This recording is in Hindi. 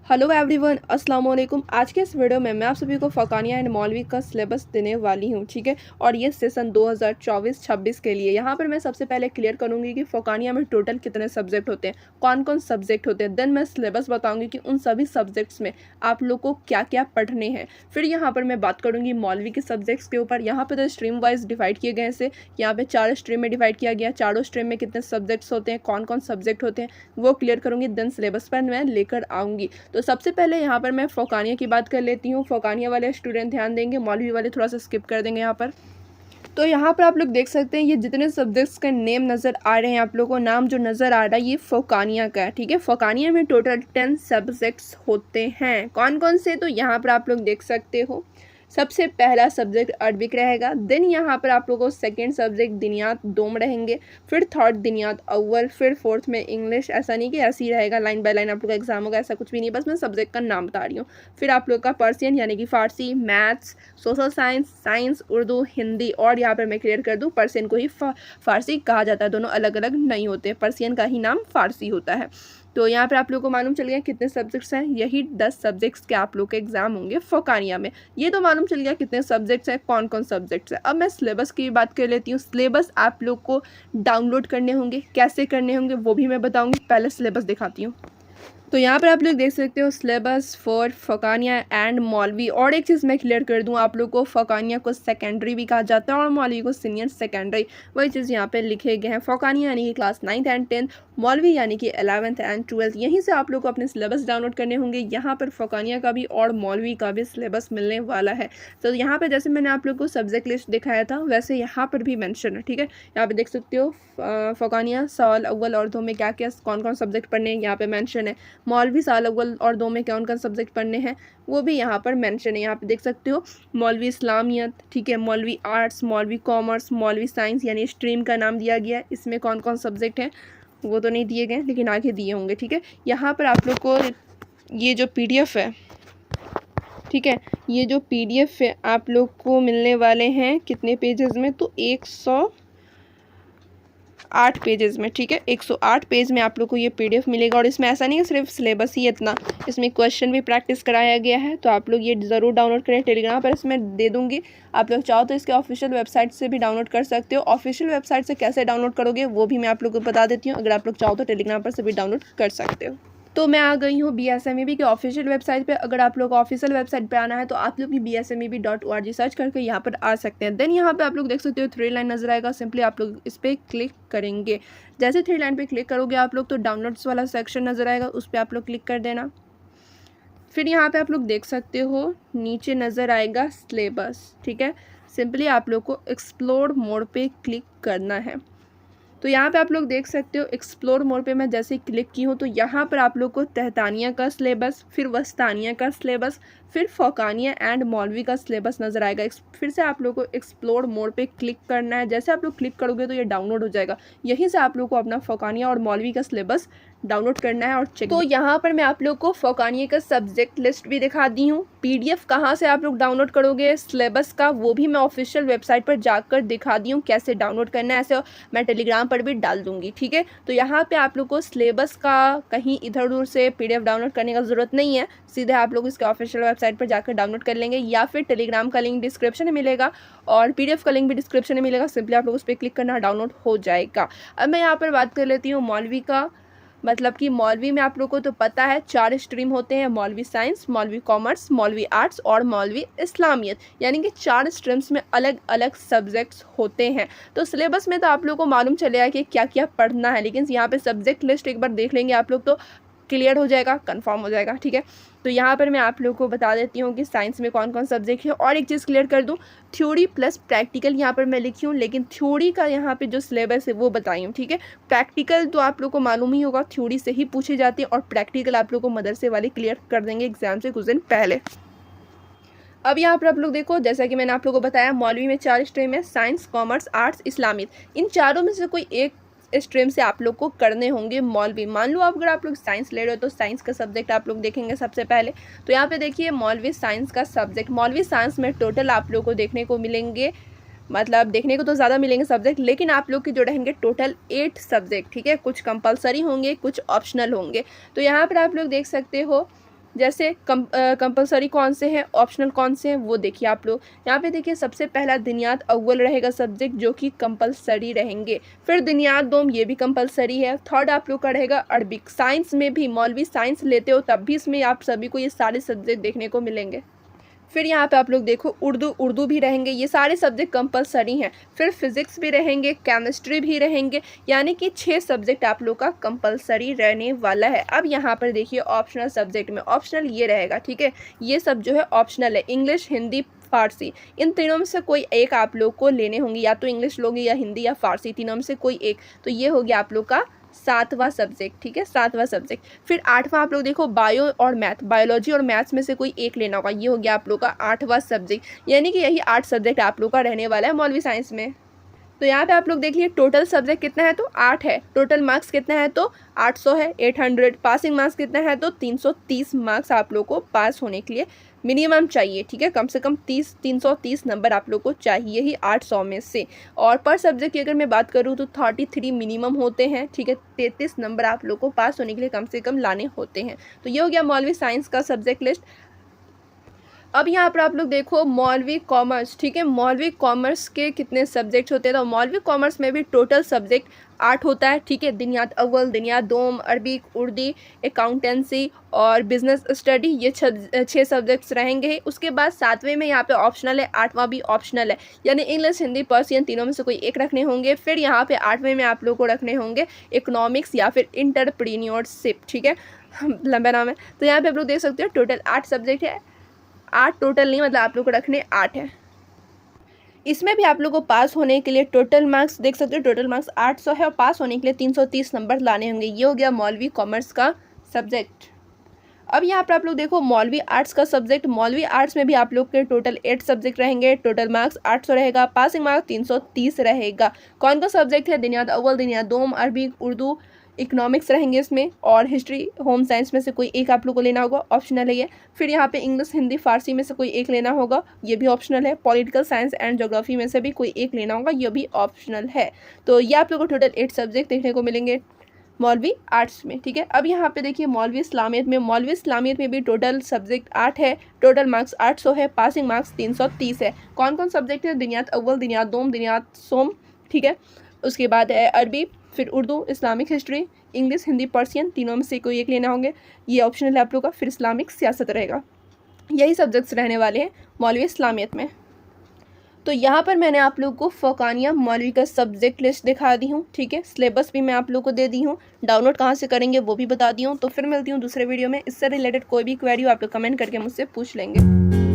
हेलो एवरीवन, अस्सलाम वालेकुम। आज के इस वीडियो में मैं आप सभी को फ़ौकानिया एंड मौलवी का सिलेबस देने वाली हूँ, ठीक है। और ये सेशन 2024-26 के लिए यहाँ पर मैं सबसे पहले क्लियर करूँगी कि फ़ौकानिया में टोटल कितने सब्जेक्ट होते हैं, कौन कौन सब्जेक्ट होते हैं। देन मैं सिलेबस बताऊँगी कि उन सभी सब्जेक्ट्स में आप लोग को क्या क्या पढ़ने हैं। फिर यहाँ पर मैं बात करूँगी मौलवी के सब्जेक्ट्स के ऊपर। यहाँ पर तो स्ट्रीम वाइज डिवाइड किए गए हैं। यहाँ पर 4 स्ट्रीम में डिवाइड किया गया। चारों स्ट्रीम में कितने सब्जेक्ट्स होते हैं, कौन कौन सब्जेक्ट होते हैं, वो क्लियर करूँगी। देन सिलेबस पर मैं लेकर आऊँगी। तो सबसे पहले यहाँ पर मैं फ़ौकानिया की बात कर लेती हूँ। फ़ौकानिया वाले स्टूडेंट ध्यान देंगे, मौलवी वाले थोड़ा सा स्किप कर देंगे यहाँ पर। तो यहाँ पर आप लोग देख सकते हैं ये जितने सब्जेक्ट्स के नेम नज़र आ रहे हैं, आप लोगों को नाम जो नज़र आ रहा है ये फ़ौकानिया का है, ठीक है। फ़ौकानिया में टोटल 10 सब्जेक्ट्स होते हैं। कौन कौन से, तो यहाँ पर आप लोग देख सकते हो। सबसे पहला सब्जेक्ट अरबिक रहेगा। देन यहाँ पर आप लोगों को सेकेंड सब्जेक्ट दिनियात दोम रहेंगे। फिर थर्ड दिनियात अव्वल। फिर फोर्थ में इंग्लिश। ऐसा नहीं कि ऐसे ही रहेगा लाइन बाय लाइन आप लोग का एग्जाम होगा, ऐसा कुछ भी नहीं, बस मैं सब्जेक्ट का नाम बता रही हूँ। फिर आप लोग का पर्सियन यानी कि फ़ारसी, maths, social science, science, Urdu, Hindi. और यहाँ पर मैं क्लियर कर दूँ, पर्सियन को ही फ़ारसी कहा जाता है, दोनों अलग अलग नहीं होते, पर्सियन का ही नाम फ़ारसी होता है। तो यहाँ पर आप लोगों को मालूम चल गया कितने सब्जेक्ट्स हैं। यही 10 सब्जेक्ट्स के आप लोग के एग्जाम होंगे फ़ौकानिया में। ये तो मालूम चल गया कितने सब्जेक्ट्स हैं, कौन कौन सब्जेक्ट्स हैं। अब मैं सिलेबस की बात कर लेती हूँ। सिलेबस आप लोग को डाउनलोड करने होंगे, कैसे करने होंगे वो भी मैं बताऊँगी। पहले सिलेबस दिखाती हूँ। तो यहाँ पर आप लोग देख सकते हो सिलेबस फॉर फ़ौकानिया एंड मौलवी। और एक चीज़ मैं क्लियर कर दूँ, आप लोग को फ़ौकानिया को सेकेंडरी भी कहा जाता है और मौलवी को सीनियर सेकेंडरी, वही चीज़ यहाँ पे लिखे गए हैं। फ़ौकानिया यानी कि क्लास 9th एंड 10th, मौलवी यानी कि 11th एंड 12th। यहीं से आप लोग को अपने सिलेबस डाउनलोड करने होंगे। यहाँ पर फ़ौकानिया का भी और मौलवी का भी सिलेबस मिलने वाला है। तो यहाँ पर जैसे मैंने आप लोग को सब्जेक्ट लिस्ट दिखाया था वैसे यहाँ पर भी मैंशन है, ठीक है। यहाँ पर देख सकते हो फ़ौकानिया साल अव्वल और दो में क्या क्या कौन कौन सब्जेक्ट पढ़ने हैं यहाँ पे मैंशन है। मौलवी साल अव्वल और दो में कौन कौन सब्जेक्ट पढ़ने हैं वो भी यहाँ पर मेंशन है। यहाँ पे देख सकते हो मौलवी इस्लामियत, ठीक है, मौलवी आर्ट्स, मौलवी कॉमर्स, मौलवी साइंस यानी स्ट्रीम का नाम दिया गया है। इसमें कौन कौन सब्जेक्ट हैं वो तो नहीं दिए गए लेकिन आगे दिए होंगे, ठीक है। यहाँ पर आप लोग को ये जो PDF है, ठीक है, ये जो PDF है आप लोग को मिलने वाले हैं कितने पेजेस में, तो 108 पेजेस में, ठीक है। 108 पेज में आप लोग को ये PDF मिलेगा। और इसमें ऐसा नहीं है सिर्फ सिलेबस ही इतना, इसमें क्वेश्चन भी प्रैक्टिस कराया गया है। तो आप लोग ये ज़रूर डाउनलोड करें। टेलीग्राम पर इसमें दे दूँगी, आप लोग चाहो तो इसके ऑफिशियल वेबसाइट से भी डाउनलोड कर सकते हो। ऑफिशियल वेबसाइट से कैसे डाउनलोड करोगे वो भी मैं आप लोग को बता देती हूँ। अगर आप लोग चाहो तो टेलीग्राम पर से भी डाउनलोड कर सकते हो। तो मैं आ गई हूँ BSMEB के ऑफिशियल वेबसाइट पे। अगर आप लोग ऑफिशियल वेबसाइट पे आना है तो आप लोग भी bsmeb.org सर्च करके यहाँ पर आ सकते हैं। देन यहाँ पे आप लोग देख सकते हो 3 लाइन नजर आएगा, सिंपली आप लोग इस पर क्लिक करेंगे। जैसे 3 लाइन पे क्लिक करोगे आप लोग तो डाउनलोड्स वाला सेक्शन नजर आएगा, उस पर आप लोग क्लिक कर देना। फिर यहाँ पे आप लोग देख सकते हो नीचे नज़र आएगा सिलेबस, ठीक है। सिंपली आप लोग को एक्सप्लोर मोड पे क्लिक करना है। तो यहाँ पे आप लोग देख सकते हो एक्सप्लोर मोड पे मैं जैसे क्लिक की हूँ तो यहाँ पर आप लोग को तहतानिया का सिलेबस, फिर वस्तानिया का सिलेबस, फिर फ़ौकानिया एंड मौलवी का सिलेबस नज़र आएगा। फिर से आप लोग को एक्सप्लोर मोड पे क्लिक करना है। जैसे आप लोग क्लिक करोगे तो ये डाउनलोड हो जाएगा। यहीं से आप लोग को अपना फ़ौकानिया और मौलवी का सिलेबस डाउनलोड करना है और चेक। तो यहाँ पर मैं आप लोग को फ़ौकानिया का सब्जेक्ट लिस्ट भी दिखा दी हूँ। PDF कहाँ से आप लोग डाउनलोड करोगे सिलेबस का वो भी मैं ऑफिशियल वेबसाइट पर जाकर दिखा दी हूँ कैसे डाउनलोड करना है। ऐसे मैं टेलीग्राम पर भी डाल दूँगी, ठीक है। तो यहाँ पे आप लोग को सिलेबस का कहीं इधर उधर से PDF डाउनलोड करने का ज़रूरत नहीं है, सीधे आप लोग इसके ऑफिशियल वेबसाइट पर जाकर डाउनलोड कर लेंगे। या फिर टेलीग्राम का लिंक डिस्क्रिप्शन में मिलेगा और PDF का लिंक भी डिस्क्रिप्शन में मिलेगा, सिंपली आप लोग उस पर क्लिक करना, डाउनलोड हो जाएगा। अब मैं यहाँ पर बात कर लेती हूँ मौलवी का। मतलब कि मौलवी में आप लोग को तो पता है 4 स्ट्रीम होते हैं, मौलवी साइंस, मौलवी कॉमर्स, मौलवी आर्ट्स और मौलवी इस्लामियत, यानी कि 4 स्ट्रीम्स में अलग अलग सब्जेक्ट्स होते हैं। तो सिलेबस में तो आप लोग को मालूम चलेगा कि क्या क्या पढ़ना है, लेकिन यहाँ पे सब्जेक्ट लिस्ट एक बार देख लेंगे आप लोग तो क्लियर हो जाएगा, कंफर्म हो जाएगा, ठीक है। तो यहाँ पर मैं आप लोगों को बता देती हूँ कि साइंस में कौन कौन सब्जेक्ट है। और एक चीज़ क्लियर कर दूँ, थ्योरी प्लस प्रैक्टिकल यहाँ पर मैं लिखी हूँ, लेकिन थ्योरी का यहाँ पे जो सिलेबस है वो बताई हूँ, ठीक है। प्रैक्टिकल तो आप लोग को मालूम ही होगा, थ्योरी से ही पूछी जाती है और प्रैक्टिकल आप लोग को मदरसे वाले क्लियर कर देंगे एग्जाम से कुछ दिन पहले। अब यहाँ पर आप लोग देखो, जैसा कि मैंने आप लोगों को बताया मौलवी में 4 स्ट्रीम है, साइंस, कॉमर्स, आर्ट्स, इस्लामियत। इन चारों में से कोई एक स्ट्रीम से आप लोग को करने होंगे मौलवी। मान लो अगर आप लोग साइंस ले रहे हो तो साइंस का सब्जेक्ट आप लोग देखेंगे सबसे पहले। तो यहाँ पे देखिए मौलवी साइंस का सब्जेक्ट, मौलवी साइंस में टोटल आप लोग को देखने को मिलेंगे, मतलब देखने को तो ज़्यादा मिलेंगे सब्जेक्ट, लेकिन आप लोग के जो रहेंगे टोटल 8 सब्जेक्ट, ठीक है। कुछ कंपलसरी होंगे, कुछ ऑप्शनल होंगे। तो यहाँ पर आप लोग देख सकते हो जैसे कंपलसरी कौन से हैं, ऑप्शनल कौन से हैं, वो देखिए आप लोग। यहाँ पे देखिए सबसे पहला दिनियात अव्वल रहेगा सब्जेक्ट जो कि कंपलसरी रहेंगे। फिर दिनियात दोम ये भी कंपलसरी है। थर्ड आप लोग का रहेगा अरबिक। साइंस में भी मौलवी साइंस लेते हो तब भी इसमें आप सभी को ये सारे सब्जेक्ट देखने को मिलेंगे। फिर यहाँ पे आप लोग देखो उर्दू भी रहेंगे। ये सारे सब्जेक्ट कंपलसरी हैं। फिर फिज़िक्स भी रहेंगे, केमिस्ट्री भी रहेंगे, यानी कि 6 सब्जेक्ट आप लोग का कंपलसरी रहने वाला है। अब यहाँ पर देखिए ऑप्शनल सब्जेक्ट में ऑप्शनल ये रहेगा, ठीक है। ये सब जो है ऑप्शनल है, इंग्लिश, हिंदी, फारसी, इन तीनों में से कोई एक आप लोग को लेने होंगे, या तो इंग्लिश लोगे या हिंदी या फारसी, तीनों में से कोई एक। तो ये हो गया आप लोग का 7वां सब्जेक्ट, ठीक है, 7वां सब्जेक्ट। फिर 8वां आप लोग देखो बायो और मैथ, बायोलॉजी और मैथ्स में से कोई एक लेना होगा। ये हो गया आप लोग का 8वां सब्जेक्ट, यानी कि यही 8 सब्जेक्ट आप लोग का रहने वाला है मौलवी साइंस में। तो यहाँ पे आप लोग देख लिए टोटल सब्जेक्ट कितना है, तो 8 है। टोटल मार्क्स कितना है, तो 800 है, 800। पासिंग मार्क्स कितना है, तो 330 मार्क्स आप लोग को पास होने के लिए मिनिमम चाहिए, ठीक है। कम से कम 330 नंबर आप लोग को चाहिए ही 800 में से। और पर सब्जेक्ट की अगर मैं बात करूँ तो 33 मिनिमम होते हैं, ठीक है। 33 नंबर आप लोग को पास होने के लिए कम से कम लाने होते हैं। तो ये हो गया मौलवी साइंस का सब्जेक्ट लिस्ट। अब यहाँ पर आप लोग देखो मौलवी कॉमर्स, ठीक है। मौलवी कॉमर्स के कितने सब्जेक्ट्स होते हैं, तो मौलवी कॉमर्स में भी टोटल सब्जेक्ट 8 होता है, ठीक है। दिनियात अव्वल, दिनियात दोम, अरबिक, उर्दू, अकाउंटेंसी और बिजनेस स्टडी, ये 6 सब्जेक्ट्स रहेंगे ही। उसके बाद 7वें में यहाँ पे ऑप्शनल है, 8वां भी ऑप्शनल है, यानी इंग्लिश, हिंदी, पर्सियन तीनों में से कोई एक रखने होंगे। फिर यहाँ पे 8वें में आप लोग को रखने होंगे इकोनॉमिक्स या फिर इंटरप्रीन्योरशिप, ठीक है, लंबा नाम है। तो यहाँ पे आप लोग देख सकते हो टोटल 8 सब्जेक्ट है। 8 टोटल नहीं, मतलब आप लोग को रखने 8 है। इसमें भी आप लोग को पास होने के लिए टोटल मार्क्स देख सकते हो, टोटल मार्क्स 800 है और पास होने के लिए 330 नंबर लाने होंगे। ये हो गया मौलवी कॉमर्स का सब्जेक्ट। अब यहाँ पर आप लोग देखो मौलवी आर्ट्स का सब्जेक्ट। मौलवी आर्ट्स में भी आप लोग के टोटल 8 सब्जेक्ट रहेंगे। टोटल मार्क्स 800 रहेगा, पासिंग मार्क्स 330 रहेगा। कौन कौन सब्जेक्ट है, दिनियात अव्वल, दिनियात दोम, अरबिक, उर्दू, इकोनॉमिक्स रहेंगे इसमें, और हिस्ट्री, होम साइंस में से कोई एक आप लोग को लेना होगा, ऑप्शनल है ये। फिर यहाँ पे इंग्लिश, हिंदी, फारसी में से कोई एक लेना होगा, ये भी ऑप्शनल है। पॉलिटिकल साइंस एंड ज्योग्राफी में से भी कोई एक लेना होगा, ये भी ऑप्शनल है। तो ये आप लोग को टोटल 8 सब्जेक्ट देखने को मिलेंगे मौलवी आर्ट्स में, ठीक है। अब यहाँ पे देखिए मौलवी इस्लामियत में। मौलवी इस्लामियत में भी टोटल सब्जेक्ट 8 है। टोटल मार्क्स 800 है, पासिंग मार्क्स 330 है। कौन कौन सब्जेक्ट है, दिनियात अव्वल, दिनियात दोम, दिनियात सोम, ठीक है। उसके बाद है अरबी, फिर Urdu, Islamic history, English, Hindi, Persian, तीनों में से कोई एक लेना होंगे, ये ऑप्शनल है आप लोग का। फिर इस्लामिक सियासत रहेगा। यही सब्जेक्ट्स रहने वाले हैं मौलवी इस्लामियत में। तो यहाँ पर मैंने आप लोग को फ़ुक़ानिया मौलवी का सब्जेक्ट लिस्ट दिखा दी हूँ, ठीक है। सिलेबस भी मैं आप लोग को दे दी हूँ, डाउनलोड कहाँ से करेंगे वो भी बता दी हूँ। तो फिर मिलती हूँ दूसरे वीडियो में। इससे रिलेटेड कोई भी क्वेरी हो आप लोग कमेंट करके मुझसे पूछ लेंगे।